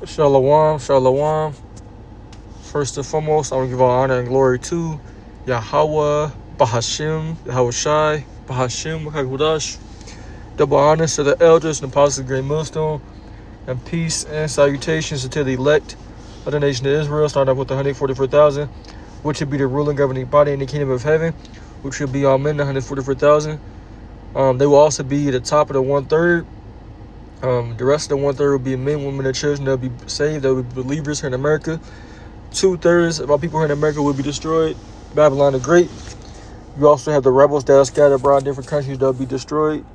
Shalom, shalom. First and foremost, I want to give all honor and glory to Yahweh, Bahashim, Yahushai, Bahashim, Hakudash. Double honors to the elders and apostles of the Great Millstone, and peace and salutations to the elect of the nation of Israel, starting off with the 144,000, which should be the ruling governing body in the kingdom of heaven, which should be all men, the 144,000. They will also be the top of the 1/3. The rest of the 1/3 will be men, women, and children. They'll be saved. They'll be believers here in America. 2/3 of our people here in America will be destroyed. Babylon the Great. You also have the rebels that are scattered abroad in different countries that will be destroyed.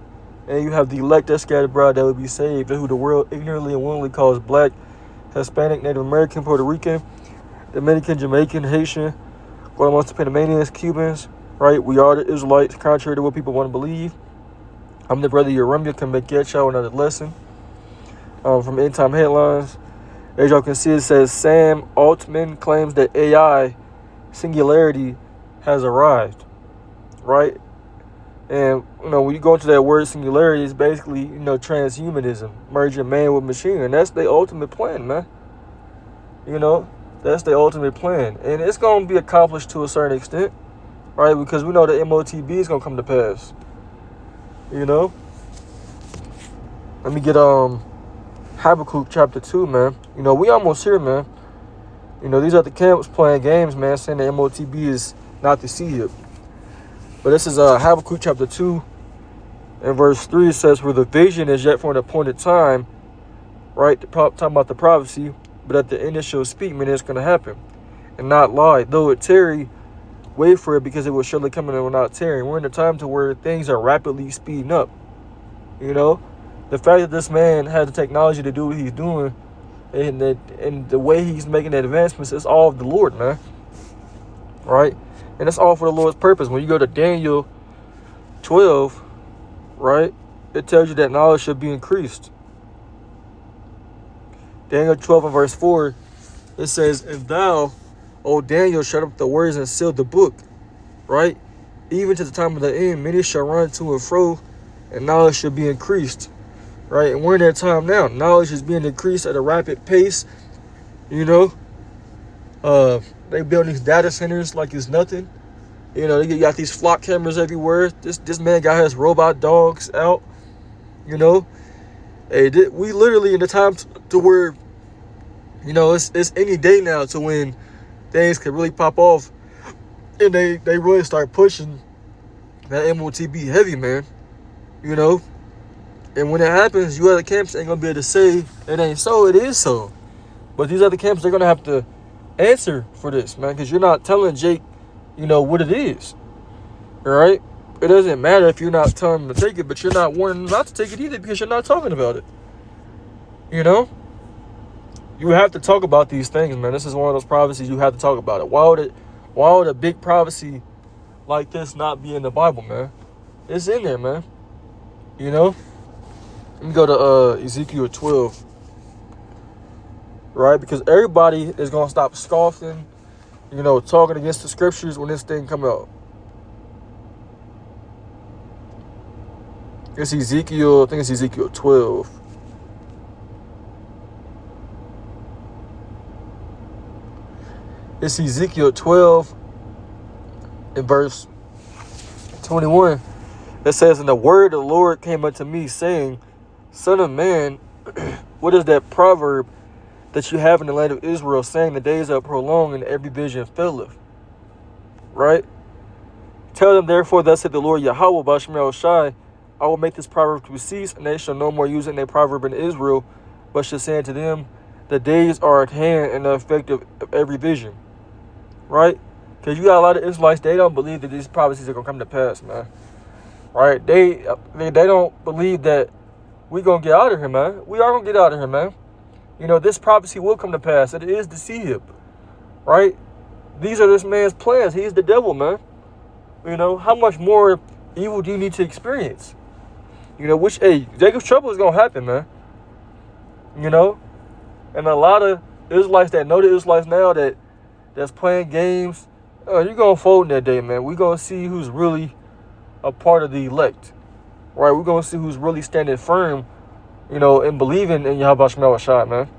And you have the elect that are scattered abroad that will be saved, who the world ignorantly and willingly calls black, Hispanic, Native American, Puerto Rican, Dominican, Jamaican, Haitian, Guatemala, Panamanians, Cubans. Right? We are the Israelites, contrary to what people want to believe. I'm the brother ARAM. You can make y'all another lesson from End Time Headlines. As y'all can see, it says Sam Altman claims that AI singularity has arrived. Right? And, when you go into that word singularity, it's basically, transhumanism, merging man with machine. And that's the ultimate plan, man. That's the ultimate plan. And it's going to be accomplished to a certain extent, right? Because we know the MOTB is going to come to pass. Let me get Habakkuk chapter 2, man. We almost here, man. These are the camps playing games, man, saying the MOTB is not the seed. But this is Habakkuk chapter 2 and verse 3. It says, "For the vision is yet for an appointed time," right? Talking about the prophecy, "but at the end it shall speak," meaning it's going to happen, "and not lie. Though it tarry, wait for it, because it will surely come and it will not tarry." We're in a time to where things are rapidly speeding up. The fact that this man had the technology to do what he's doing, and the way he's making the advancements, is all of the Lord, man. Right? And it's all for the Lord's purpose. When you go to Daniel 12, right, it tells you that knowledge should be increased. Daniel 12 and verse 4, it says, "And thou, O Daniel, shut up the words and seal the book," right? "Even to the time of the end, many shall run to and fro, and knowledge shall be increased," right? And we're in that time now. Knowledge is being increased at a rapid pace. They build these data centers like it's nothing. They got these flock cameras everywhere. This man got his robot dogs out. Hey, we literally in the time to where, it's any day now to when things could really pop off, and they really start pushing that MOTB heavy, man. And when it happens, you other camps ain't gonna be able to say it ain't so. It is so. But these other camps, they're gonna have to answer for this, man, because you're not telling Jake, what it is. All right? It doesn't matter if you're not telling him to take it, but you're not warning him not to take it either, because you're not talking about it. You have to talk about these things, man. This is one of those prophecies you have to talk about it. Why would a big prophecy like this not be in the Bible, man? It's in there, man. Let me go to Ezekiel 12. Right? Because everybody is going to stop scoffing, talking against the scriptures when this thing come out. It's Ezekiel, I think it's Ezekiel 12. It's Ezekiel 12 in verse 21. It says, "And the word of the Lord came unto me, saying, Son of man, what is that proverb that you have in the land of Israel, saying, the days are prolonged and every vision faileth?" Right? "Tell them therefore, thus said the Lord Yahweh, Yahushai, I will make this proverb to cease, and they shall no more use it in a proverb in Israel, but shall say unto them, the days are at hand, and the effect of every vision." Right? Because you got a lot of Israelites, they don't believe that these prophecies are going to come to pass, man. Right? They don't believe that we're going to get out of here, man. We are going to get out of here, man. This prophecy will come to pass. It is the seed, right? These are this man's plans. He's the devil, man. How much more evil do you need to experience? Jacob's trouble is going to happen, man. And a lot of Israelites that know the Israelites now that's playing games, you're going to fold in that day, man. We're going to see who's really a part of the elect, right? We're going to see who's really standing firm, and believing in Yahweh Shemel Shai, man.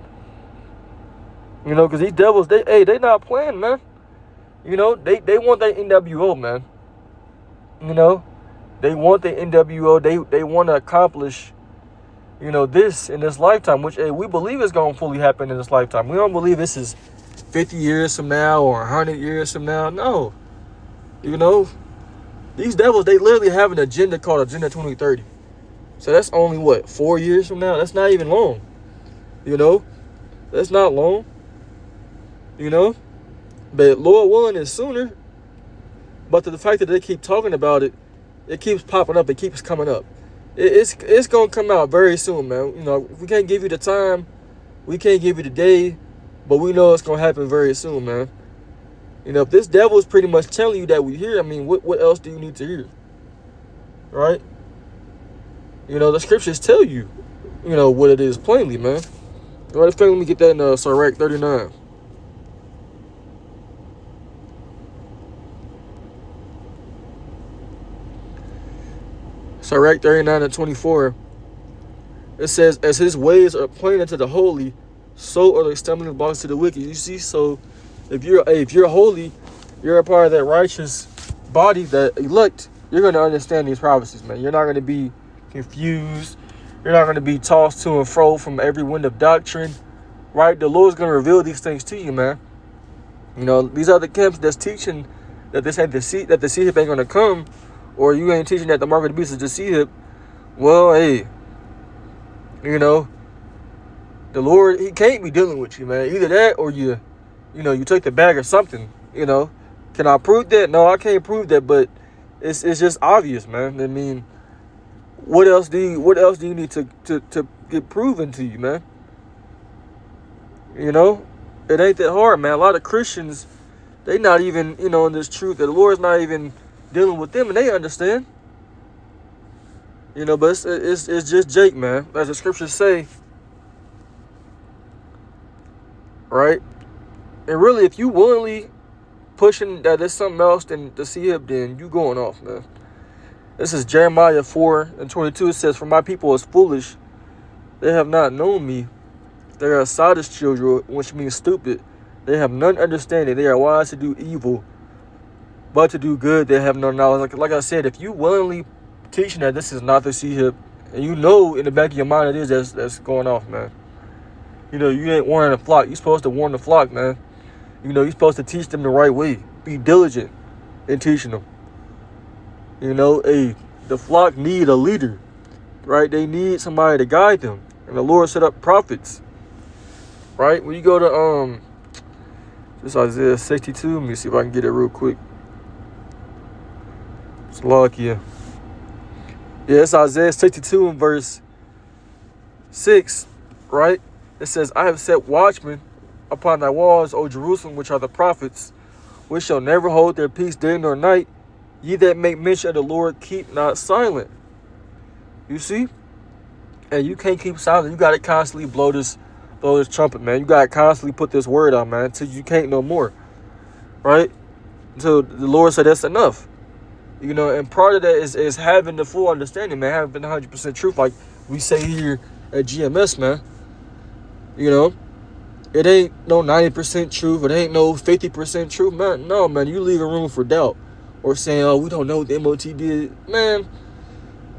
You know, because these devils, they not playing, man. You know, they want their NWO, man. You know, they want the NWO. They want to accomplish, you know, this in this lifetime, which we believe is going to fully happen in this lifetime. We don't believe this is 50 years from now or 100 years from now. No. You know, these devils, they literally have an agenda called Agenda 2030. So that's only, what, 4 years from now? That's not even long. You know, that's not long. You know, but Lord willing is sooner. But the fact that they keep talking about it, it keeps popping up. It keeps coming up. It's going to come out very soon, man. You know, we can't give you the time. We can't give you the day. But we know it's going to happen very soon, man. You know, if this devil is pretty much telling you that we hear, I mean, what else do you need to hear? Right? You know, the scriptures tell you, you know, what it is plainly, man. Right, let me get that in Sirach 39. Sirach 39 and 24. It says, as his ways are plain unto the holy, so are the stumbling blocks to the wicked. You see, so if you're holy, you're a part of that righteous body, that elect, you're going to understand these prophecies, man. You're not going to be confused. You're not going to be tossed to and fro from every wind of doctrine, right? The Lord's going to reveal these things to you, man. You know, these other camps that's teaching that this ain't the seed, that the seed ain't going to come, or you ain't teaching that the mark of the beast is the seed. Well, hey, you know, the Lord, he can't be dealing with you, man. Either that or you take the bag or something, you know. Can I prove that? No, I can't prove that, but it's just obvious, man. I mean, what else do you need to get proven to you, man? You know, it ain't that hard, man. A lot of Christians, they not even, you know, in this truth that the Lord's not even dealing with them, and they understand. You know, but it's just Jake, man. As the scriptures say, right? And really, if you willingly pushing that there's something else than the seed, then you going off, man. This is Jeremiah 4 and 22. It says, for my people is foolish. They have not known me. They are sottish children, which means stupid. They have none understanding. They are wise to do evil, but to do good they have no knowledge. Like I said, if you willingly teaching that this is not the seed, and you know in the back of your mind it is, that's going off, man. You know, you ain't warning the flock. You're supposed to warn the flock, man. You know, you're supposed to teach them the right way. Be diligent in teaching them. You know, the flock need a leader, right? They need somebody to guide them. And the Lord set up prophets, right? When you go to this Isaiah 62, let me see if I can get it real quick. It's lucky. Yeah, it's Isaiah 62 and verse 6, right? It says, I have set watchmen upon thy walls, O Jerusalem, which are the prophets, which shall never hold their peace day nor night. Ye that make mention of the Lord, keep not silent. You see? And you can't keep silent. You got to constantly blow this trumpet, man. You got to constantly put this word out, man, until you can't no more. Right? Until the Lord said that's enough. You know, and part of that is having the full understanding, man. Having 100% truth, like we say here at GMS, man. You know, it ain't no 90% truth. It ain't no 50% truth, man. No, man, you leave a room for doubt. Or saying, oh, we don't know what the MOT did. Man,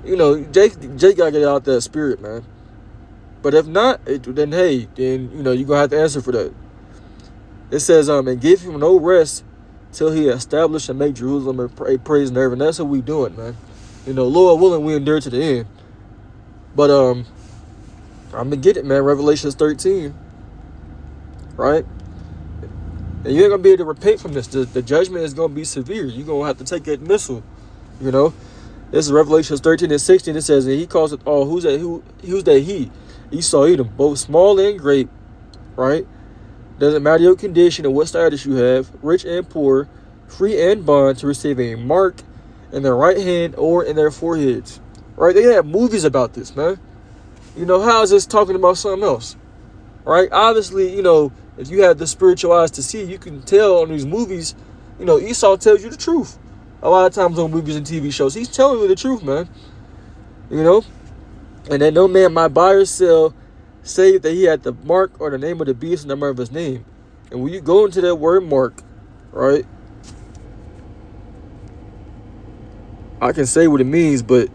you know, Jake got to get out that spirit, man. But if not, then hey, then, you know, you're going to have to answer for that. It says, and give him no rest till he establish and make Jerusalem a praise and and that's what we doing, man. You know, Lord willing, we endure to the end. But I'm going to get it, man. Revelation 13. Right? And you ain't going to be able to repent from this. The judgment is going to be severe. You're going to have to take that missile, you know. This is Revelation 13 and 16. It says, and he calls it, oh, who's that he? Esau, Edom, both small and great, right? Doesn't matter your condition or what status you have, rich and poor, free and bond, to receive a mark in their right hand or in their foreheads, right? They have movies about this, man. You know, how is this talking about something else, right? Obviously, you know, if you have the spiritual eyes to see, you can tell on these movies, you know, Esau tells you the truth. A lot of times on movies and TV shows, he's telling you the truth, man. You know? And that no man might buy or sell, save that he had the mark or the name of the beast and the number of his name. And when you go into that word mark, right, I can say what it means, but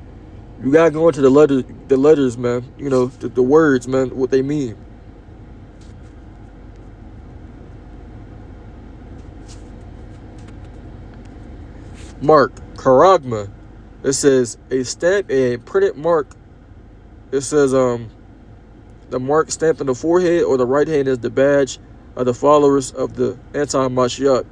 you gotta go into the letters, man. You know, the words, man, what they mean. Mark, charagma. It says a stamp, a printed mark. It says the mark stamped on the forehead or the right hand is the badge of the followers of the anti-Mashiach,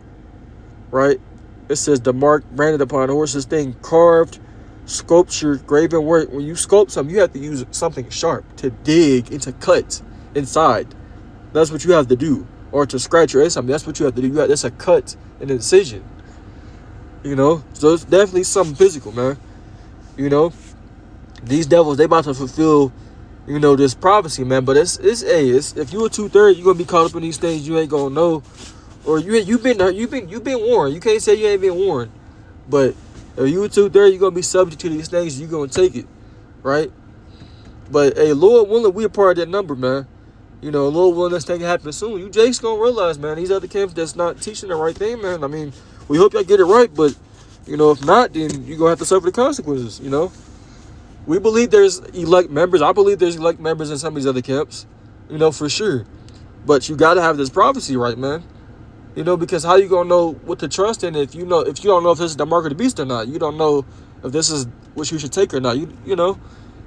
right? It says the mark branded upon a horse's thing, carved, sculpture, graven work. When you sculpt something, you have to use something sharp to dig and to cut inside. That's what you have to do. Or to scratch or something. That's what you have to do. That's a cut, an incision. You know? So it's definitely something physical, man. You know? These devils, they about to fulfill, you know, this prophecy, man. But it's if you a 2/3, you're gonna be caught up in these things you ain't gonna know. Or you've been warned. You can't say you ain't been warned. But if you a 2/3, you're gonna be subject to these things, you're gonna take it. Right? But hey, Lord willing, we a part of that number, man. You know, Lord willing, this thing happen soon. You just gonna realize, man, these other camps that's not teaching the right thing, man. I mean, we hope y'all get it right, but you know, if not, then you're gonna have to suffer the consequences, you know. We believe there's elect members. I believe there's elect members in some of these other camps, you know, for sure. But you gotta have this prophecy right, man. You know, because how you gonna know what to trust in if you don't know if this is the mark of the beast or not? You don't know if this is what you should take or not. You know,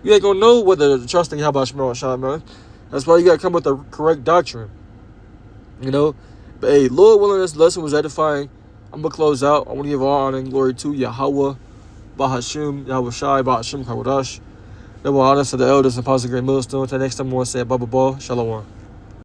you ain't gonna know whether to trust in YASHAMIAHLA, man. That's why you gotta come with the correct doctrine. You know, but hey, Lord willing, this lesson was edifying. I'm gonna close out. I want to give all honor and glory to Yahweh, Bahashim, Yahweh Shai, Bahashim Kawadash. Double honor to the elders and apostles of Great Millstone. Till next time, I want to say, Baba Shalom.